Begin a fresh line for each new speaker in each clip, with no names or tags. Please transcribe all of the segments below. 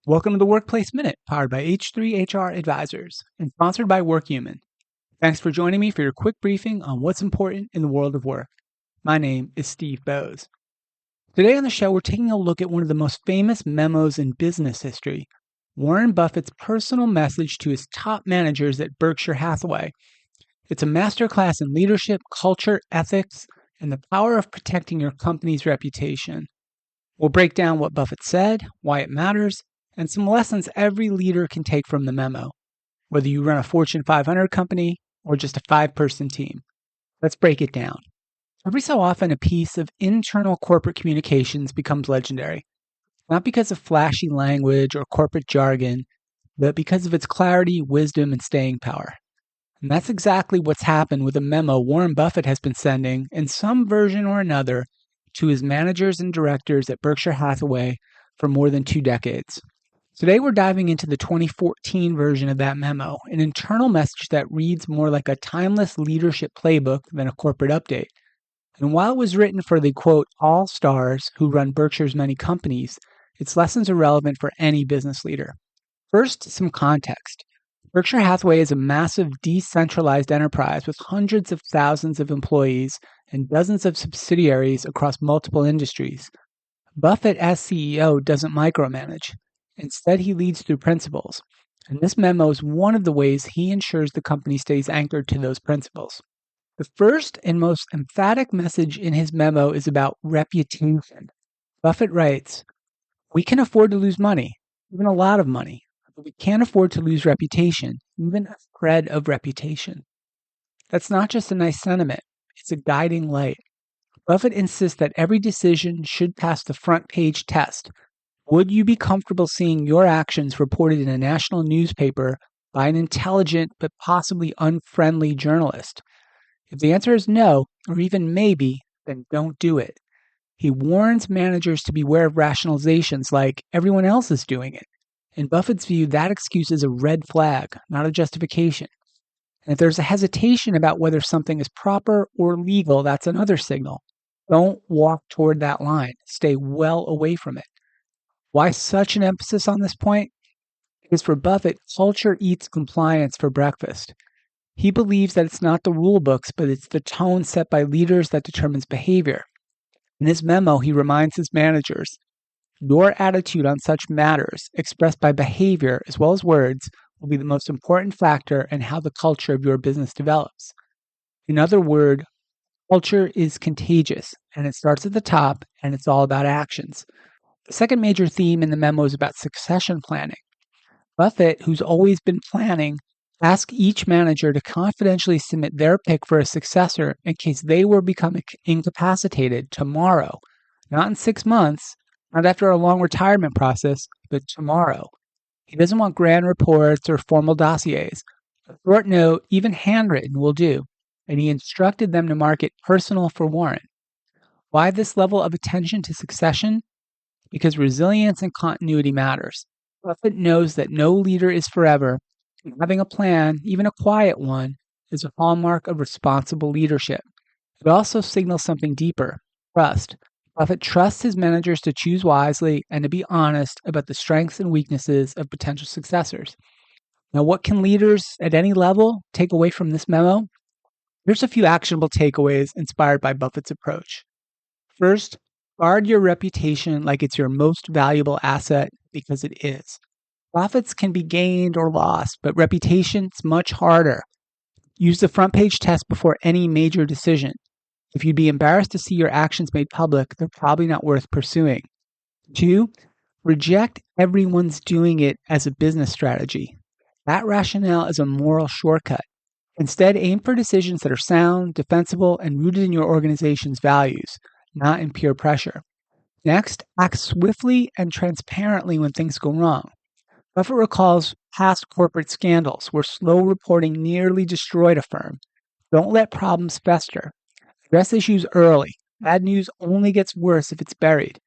Welcome to the Workplace Minute, powered by H3HR Advisors and sponsored by WorkHuman. Thanks for joining me for your quick briefing on what's important in the world of work. My name is Steve Boese. Today on the show, we're taking a look at one of the most famous memos in business history, Warren Buffett's personal message to his top managers at Berkshire Hathaway. It's a masterclass in leadership, culture, ethics, and the power of protecting your company's reputation. We'll break down what Buffett said, why it matters, and some lessons every leader can take from the memo, whether you run a Fortune 500 company or just a 5-person team. Let's break it down. Every so often, a piece of internal corporate communications becomes legendary, not because of flashy language or corporate jargon, but because of its clarity, wisdom, and staying power. And that's exactly what's happened with a memo Warren Buffett has been sending in some version or another to his managers and directors at Berkshire Hathaway for more than 2 decades. Today we're diving into the 2014 version of that memo, an internal message that reads more like a timeless leadership playbook than a corporate update. And while it was written for the, quote, all-stars who run Berkshire's many companies, its lessons are relevant for any business leader. First, some context. Berkshire Hathaway is a massive decentralized enterprise with hundreds of thousands of employees and dozens of subsidiaries across multiple industries. Buffett, as CEO, doesn't micromanage. Instead, he leads through principles, and this memo is one of the ways he ensures the company stays anchored to those principles. The first and most emphatic message in his memo is about reputation. Buffett writes, "We can afford to lose money, even a lot of money, but we can't afford to lose reputation, even a thread of reputation." That's not just a nice sentiment, it's a guiding light. Buffett insists that every decision should pass the front page test. Would you be comfortable seeing your actions reported in a national newspaper by an intelligent but possibly unfriendly journalist? If the answer is no, or even maybe, then don't do it. He warns managers to beware of rationalizations like everyone else is doing it. In Buffett's view, that excuse is a red flag, not a justification. And if there's a hesitation about whether something is proper or legal, that's another signal. Don't walk toward that line. Stay well away from it. Why such an emphasis on this point? Because for Buffett, culture eats compliance for breakfast. He believes that it's not the rule books, but it's the tone set by leaders that determines behavior. In his memo, he reminds his managers, your attitude on such matters, expressed by behavior as well as words, will be the most important factor in how the culture of your business develops. In other words, culture is contagious, and it starts at the top, and it's all about actions. The second major theme in the memo is about succession planning. Buffett, who's always been planning, asked each manager to confidentially submit their pick for a successor in case they were becoming incapacitated tomorrow. Not in 6 months, not after a long retirement process, but tomorrow. He doesn't want grand reports or formal dossiers. A short note, even handwritten, will do, and he instructed them to mark it personal for Warren. Why this level of attention to succession? Because resilience and continuity matters. Buffett knows that no leader is forever, and having a plan, even a quiet one, is a hallmark of responsible leadership. It also signals something deeper, trust. Buffett trusts his managers to choose wisely and to be honest about the strengths and weaknesses of potential successors. Now, what can leaders at any level take away from this memo? Here's a few actionable takeaways inspired by Buffett's approach. First, guard your reputation like it's your most valuable asset, because it is. Profits can be gained or lost, but reputation's much harder. Use the front page test before any major decision. If you'd be embarrassed to see your actions made public, they're probably not worth pursuing. 2, reject everyone's doing it as a business strategy. That rationale is a moral shortcut. Instead, aim for decisions that are sound, defensible, and rooted in your organization's values, not in peer pressure. Next, act swiftly and transparently when things go wrong. Buffett recalls past corporate scandals where slow reporting nearly destroyed a firm. Don't let problems fester. Address issues early. Bad news only gets worse if it's buried.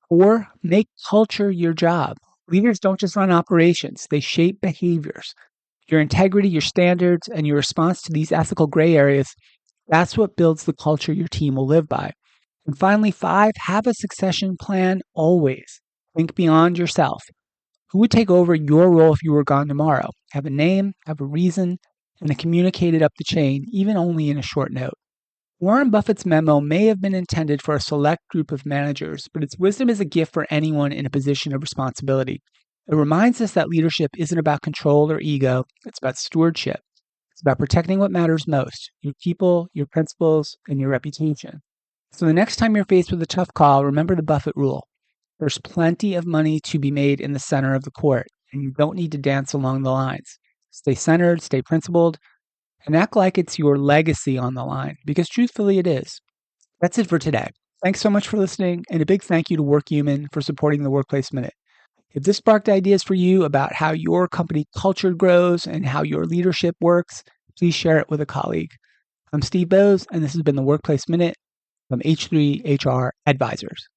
4, make culture your job. Leaders don't just run operations, they shape behaviors. Your integrity, your standards, and your response to these ethical gray areas, that's what builds the culture your team will live by. And finally, 5, have a succession plan always. Think beyond yourself. Who would take over your role if you were gone tomorrow? Have a name, have a reason, and communicate it up the chain, even only in a short note. Warren Buffett's memo may have been intended for a select group of managers, but its wisdom is a gift for anyone in a position of responsibility. It reminds us that leadership isn't about control or ego, it's about stewardship. It's about protecting what matters most, your people, your principles, and your reputation. So the next time you're faced with a tough call, remember the Buffett rule. There's plenty of money to be made in the center of the court, and you don't need to dance along the lines. Stay centered, stay principled, and act like it's your legacy on the line, because truthfully it is. That's it for today. Thanks so much for listening, and a big thank you to WorkHuman for supporting the Workplace Minute. If this sparked ideas for you about how your company culture grows and how your leadership works, please share it with a colleague. I'm Steve Boese, and this has been the Workplace Minute from H3 HR Advisors.